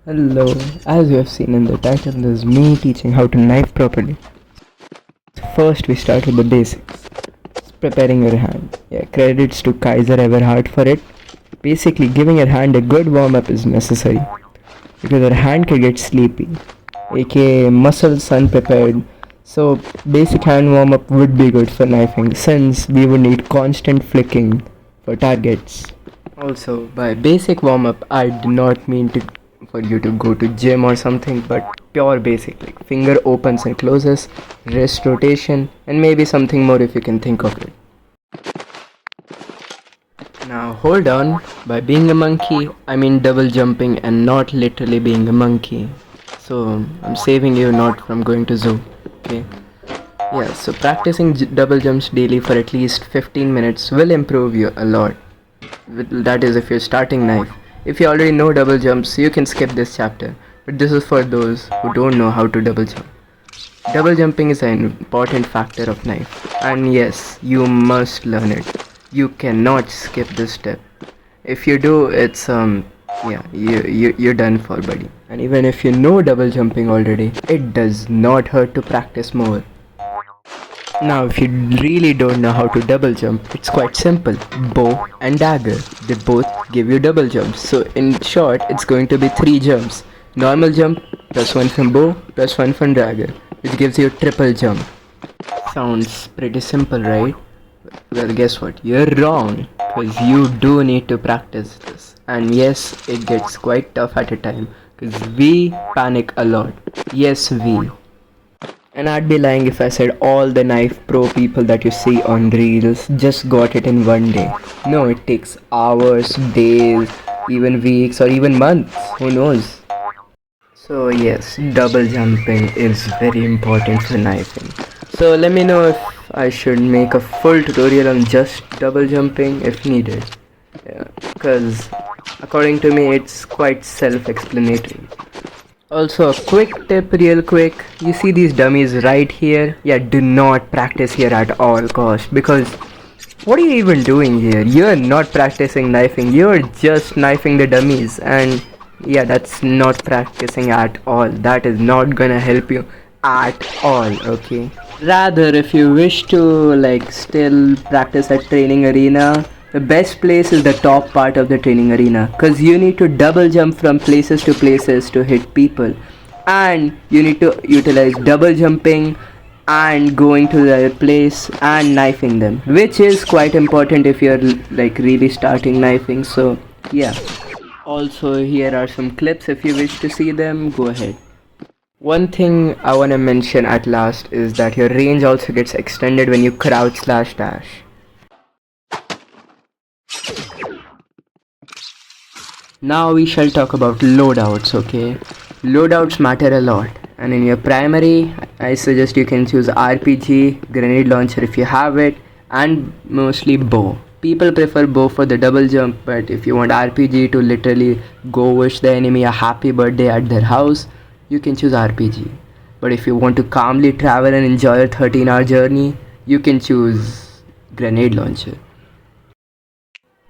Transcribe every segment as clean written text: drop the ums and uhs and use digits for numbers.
Hello, as you have seen in the title, there's me teaching how to knife properly. First, we start with the basics. Preparing your hand. Yeah, credits to Kaiser Everhart for it. Basically, giving your hand a good warm up is necessary because your hand can get sleepy, aka muscles unprepared. So, basic hand warm up would be good for knifing since we would need constant flicking for targets. Also, by basic warm up, I do not mean to for you to go to gym or something, but pure basic like finger opens and closes, wrist rotation, and maybe something more if you can think of it. Now hold on, by being a monkey, I mean double jumping and not literally being a monkey. So I'm saving you not from going to zoo. Okay. Yeah, so practicing double jumps daily for at least 15 minutes will improve you a lot. That is if you're starting knife. If you already know double jumps, you can skip this chapter. But this is for those who don't know how to double jump. Double jumping is an important factor of knife. And yes, you must learn it. You cannot skip this step. If you do, it's yeah, you're done for, buddy. And even if you know double jumping already, it does not hurt to practice more. Now, if you really don't know how to double jump, it's quite simple. Bow and dagger. They both give you double jumps. So, in short, it's going to be 3 jumps. Normal jump, plus 1 from bow, plus 1 from dagger, which gives you triple jump. Sounds pretty simple, right? Well, guess what? You're wrong. Because you do need to practice this. And yes, it gets quite tough at a time. Because we panic a lot. Yes, we. And I'd be lying if I said all the knife pro people that you see on reels just got it in one day. No, it takes hours, days, even weeks or even months, who knows. So yes, double jumping is very important for knifing. So let me know if I should make a full tutorial on just double jumping if needed. Yeah, because according to me it's quite self-explanatory. Also, a quick tip real quick, you see these dummies right here? Yeah, do not practice here at all cost because what are you even doing here? You're not practicing knifing, you're just knifing the dummies and yeah, that's not practicing at all. That is not gonna help you at all, okay? Rather, if you wish to like still practice at training arena, the best place is the top part of the training arena because you need to double jump from places to places to hit people and you need to utilize double jumping and going to the place and knifing them, which is quite important if you're like really starting knifing. So yeah, also here are some clips. If you wish to see them, go ahead. One thing I want to mention at last is that your range also gets extended when you crouch slash dash. Now we shall talk about loadouts, okay? Loadouts matter a lot, and in your primary, I suggest you can choose RPG, grenade launcher if you have it, and mostly bow. People prefer bow for the double jump, but if you want RPG to literally go wish the enemy a happy birthday at their house, you can choose RPG. But if you want to calmly travel and enjoy a 13-hour journey, you can choose grenade launcher.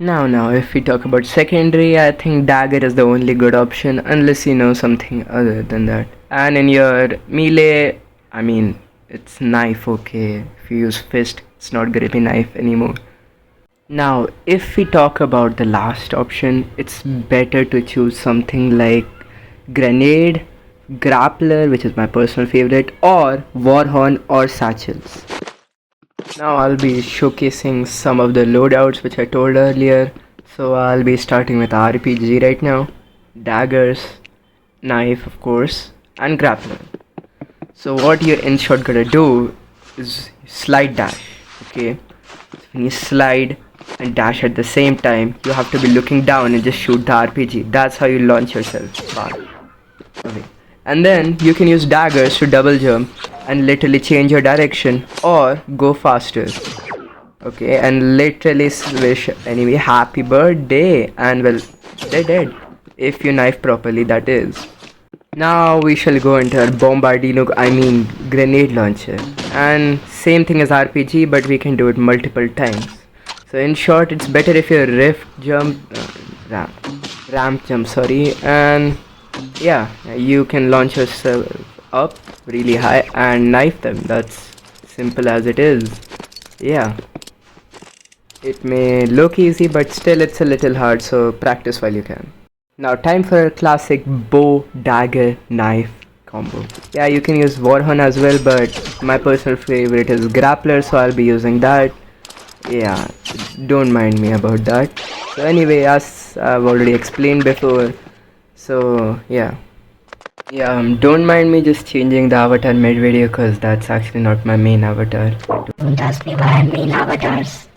Now, if we talk about secondary, I think dagger is the only good option unless you know something other than that. And in your melee, I mean, it's knife, okay? If you use fist, it's not gonna be knife anymore. Now, if we talk about the last option, it's better to choose something like grenade, grappler, which is my personal favorite, or warhorn or satchels. Now I'll be showcasing some of the loadouts which I told earlier. So I'll be starting with RPG right now, daggers, knife of course, and grappler. So what you're in short gonna do is slide dash, okay? So when you slide and dash at the same time, you have to be looking down and just shoot the RPG. That's how you launch yourself far away. And then you can use daggers to double jump and literally change your direction or go faster, okay, and literally wish enemy happy birthday and well, they're dead if you knife properly, that is. Now we shall go into our bombardino, I mean grenade launcher, and same thing as RPG but we can do it multiple times. So in short, it's better if you rift jump ramp jump, sorry, and yeah, you can launch yourself up really high and knife them. That's simple as it is. Yeah, it may look easy, but still it's a little hard, so practice while you can. Now time for a classic bow, dagger, knife combo. Yeah, you can use Warhorn as well, but my personal favorite is Grappler, so I'll be using that. Yeah, don't mind me about that. So anyway, as I've already explained before, so yeah. Yeah, don't mind me just changing the avatar mid-video because that's actually not my main avatar. Don't ask me why I main avatars.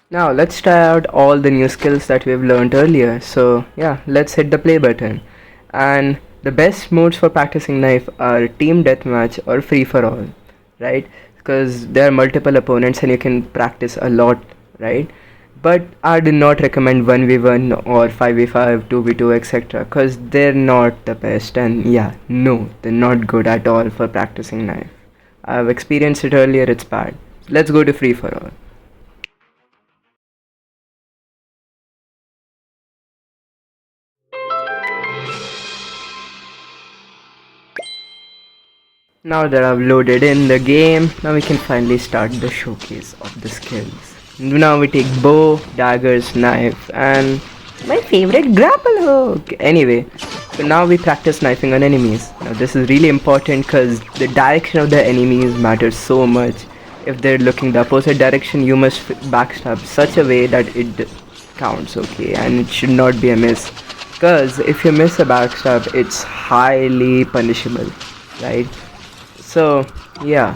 Now let's try out all the new skills that we've learned earlier. So yeah, let's hit the play button. And the best modes for practicing knife are team deathmatch or free for all, right? Because there are multiple opponents and you can practice a lot, right? But I do not recommend 1v1 or 5v5, 2v2, etc. because they're not the best, and yeah, no, they're not good at all for practicing knife. I've experienced it earlier, it's bad. Let's go to free for all. Now that I've loaded in the game, now we can finally start the showcase of the skills. Now we take bow, daggers, knife, and my favorite grapple hook. Anyway, so now we practice knifing on enemies. Now this is really important because the direction of the enemies matters so much. If they're looking the opposite direction, you must backstab such a way that it counts, okay? And it should not be a miss. Because if you miss a backstab, it's highly punishable, right? So yeah,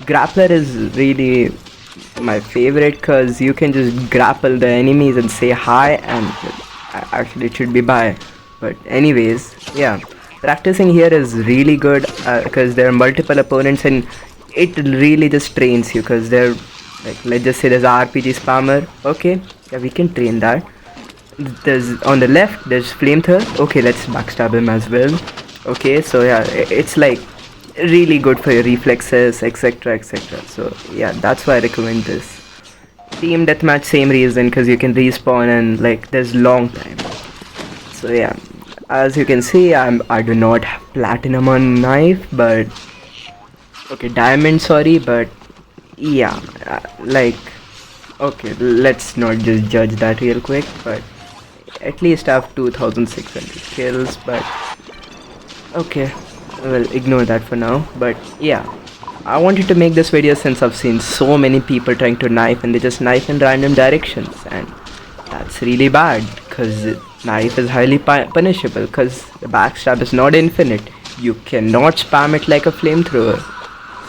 grappler is really my favorite because you can just grapple the enemies and say hi, and actually it should be bye, but anyways, yeah, practicing here is really good because there are multiple opponents and it really just trains you because they're like, let's just say there's a RPG spammer. Okay, yeah, we can train that. There's on the left there's flamethrower. Okay, let's backstab him as well. Okay, so yeah, it's like really good for your reflexes, etc, etc. So yeah, that's why I recommend this. Team deathmatch, same reason, because you can respawn and like there's long time. So yeah, as you can see, I do not have platinum on knife, but okay, diamond, sorry, but yeah, like okay, let's not just judge that real quick, but at least I have 2600 kills, but okay, well, ignore that for now. But yeah, I wanted to make this video since I've seen so many people trying to knife and they just knife in random directions, and that's really bad because knife is highly punishable because the backstab is not infinite. You cannot spam it like a flamethrower.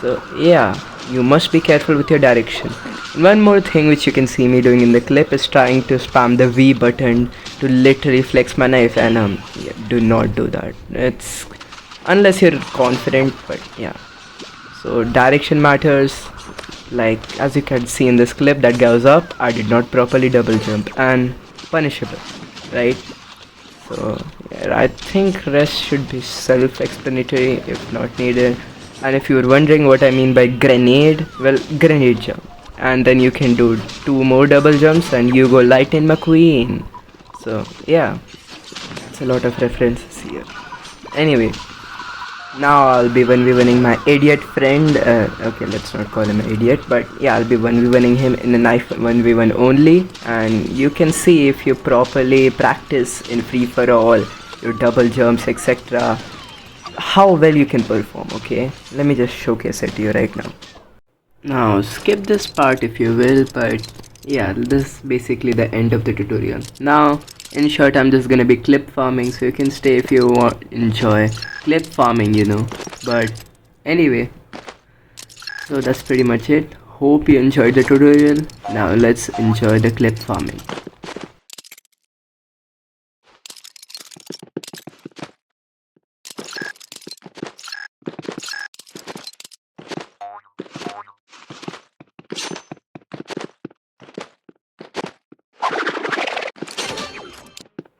So yeah, you must be careful with your direction. And one more thing which you can see me doing in the clip is trying to spam the V button to literally flex my knife, and yeah, do not do that. It's unless you're confident, but yeah. So direction matters. Like as you can see in this clip, that guy was up, I did not properly double jump and punishable, right? So yeah, I think rest should be self-explanatory if not needed. And if you're wondering what I mean by grenade, well, grenade jump, and then you can do 2 more double jumps and you go Lightning McQueen. So yeah, it's a lot of references here. Anyway, now I'll be 1v1ing my idiot friend. Okay, let's not call him an idiot, but yeah, I'll be 1v1ing him in a knife 1v1 only. And you can see if you properly practice in free for all, your double jumps, etc., how well you can perform. Okay, let me just showcase it to you right now. Now skip this part if you will, but yeah, this is basically the end of the tutorial. Now in short, I'm just gonna be clip farming, so you can stay if you want, enjoy clip farming, you know. But anyway, so that's pretty much it. Hope you enjoyed the tutorial. Now let's enjoy the clip farming.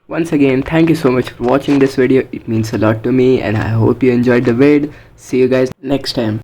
Once again, thank you so much for watching this video. It means a lot to me and I hope you enjoyed the vid. See you guys next time.